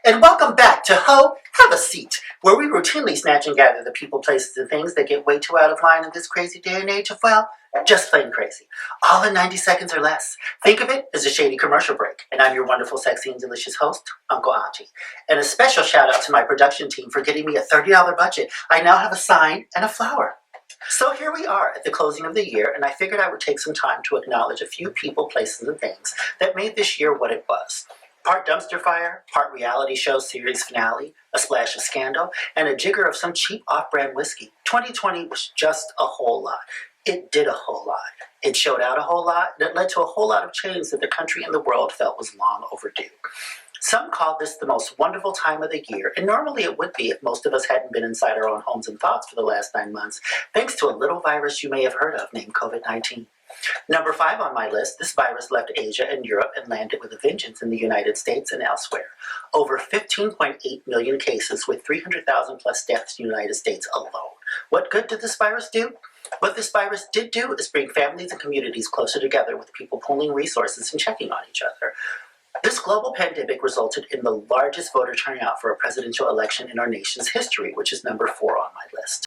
and welcome back to Heaux, Have a Seat, where we routinely snatch and gather the people, places, and things that get way too out of line in this crazy day and age of, well, just plain crazy. All in 90 seconds or less. Think of it as a shady commercial break, and I'm your wonderful, sexy, and delicious host, uncleauntie. And a special shout out to my production team for getting me a $30 budget. I now have a sign and a flower. So here we are at the closing of the year, and I figured I would take some time to acknowledge a few people, places, and things that made this year what it was. Part dumpster fire, part reality show series finale, a splash of scandal, and a jigger of some cheap off-brand whiskey. 2020 was just a whole lot. It did a whole lot. It showed out a whole lot, and it led to a whole lot of change that the country and the world felt was long overdue. Some call this the most wonderful time of the year, and normally it would be if most of us hadn't been inside our own homes and thoughts for the last 9 months, thanks to a little virus you may have heard of named COVID-19. Number 5 on my list, this virus left Asia and Europe and landed with a vengeance in the United States and elsewhere. Over 15.8 million cases with 300,000 plus deaths in the United States alone. What good did this virus do? What this virus did do is bring families and communities closer together with people pooling resources and checking on each other. This global pandemic resulted in the largest voter turnout for a presidential election in our nation's history, which is number 4 on my list.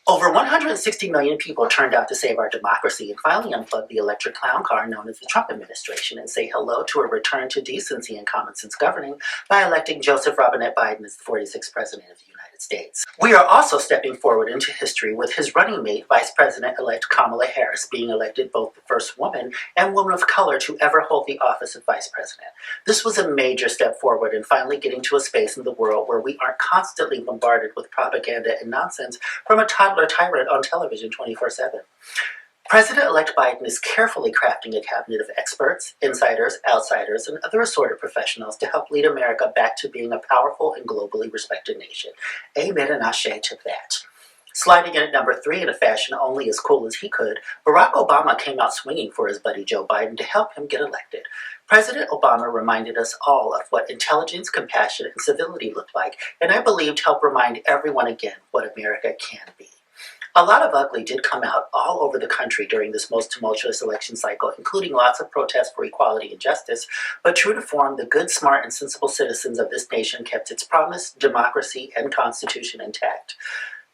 Over 160 million people turned out to save our democracy and finally unplug the electric clown car known as the Trump administration and say hello to a return to decency and common sense governing by electing Joseph Robinette Biden as the 46th president of the United States. We are also stepping forward into history with his running mate, Vice President-elect Kamala Harris, being elected both the first woman and woman of color to ever hold the office of Vice President. This was a major step forward in finally getting to a space in the world where we aren't constantly bombarded with propaganda and nonsense from a toddler tyrant on television 24/7. President-elect Biden is carefully crafting a cabinet of experts, insiders, outsiders, and other assorted professionals to help lead America back to being a powerful and globally respected nation. Amen and ashe to that. Sliding in at number 3 in a fashion only as cool as he could, Barack Obama came out swinging for his buddy Joe Biden to help him get elected. President Obama reminded us all of what intelligence, compassion, and civility look like, and I believed helped remind everyone again what America can be. A lot of ugly did come out all over the country during this most tumultuous election cycle, including lots of protests for equality and justice, but true to form, the good, smart, and sensible citizens of this nation kept its promise, democracy, and constitution intact.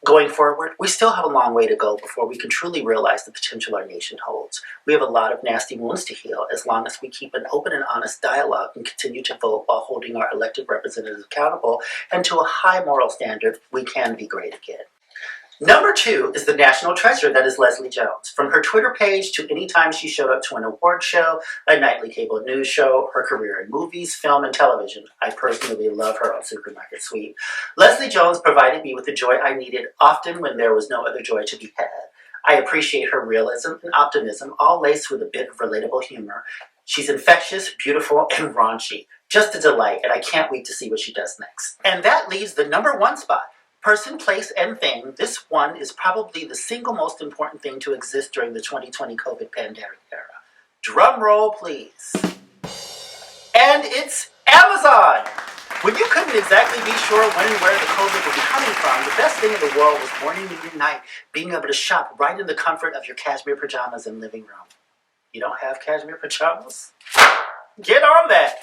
Going forward, we still have a long way to go before we can truly realize the potential our nation holds. We have a lot of nasty wounds to heal as long as we keep an open and honest dialogue and continue to vote while holding our elected representatives accountable, and to a high moral standard, we can be great again. Number 2 is the national treasure that is Leslie Jones. From her Twitter page to any time she showed up to an award show, a nightly cable news show, her career in movies, film, and television, I personally love her on Supermarket Sweep. Leslie Jones provided me with the joy I needed often when there was no other joy to be had. I appreciate her realism and optimism, all laced with a bit of relatable humor. She's infectious, beautiful, and raunchy. Just a delight, and I can't wait to see what she does next. And that leaves the number 1 spot. Person, place, and thing, this one is probably the single most important thing to exist during the 2020 COVID pandemic era. Drum roll, please. And it's Amazon! When you couldn't exactly be sure when and where the COVID would be coming from, the best thing in the world was morning, noon, and night, being able to shop right in the comfort of your cashmere pajamas and living room. You don't have cashmere pajamas? Get on that!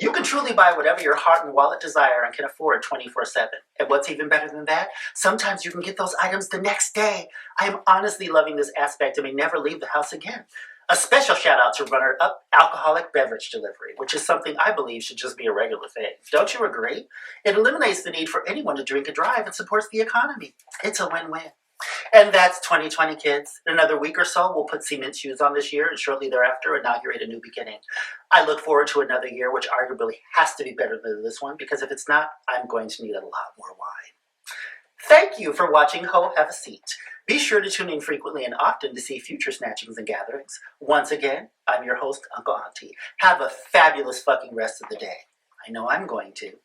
You can truly buy whatever your heart and wallet desire and can afford 24/7. And what's even better than that? Sometimes you can get those items the next day. I am honestly loving this aspect and may never leave the house again. A special shout out to runner-up alcoholic beverage delivery, which is something I believe should just be a regular thing. Don't you agree? It eliminates the need for anyone to drink and drive and supports the economy. It's a win-win. And that's 2020, kids. In another week or so, we'll put cement shoes on this year and shortly thereafter inaugurate a new beginning. I look forward to another year, which arguably has to be better than this one, because if it's not, I'm going to need a lot more wine. Thank you for watching Heaux, Have a Seat. Be sure to tune in frequently and often to see future snatchings and gatherings. Once again, I'm your host, uncleauntie. Have a fabulous fucking rest of the day. I know I'm going to.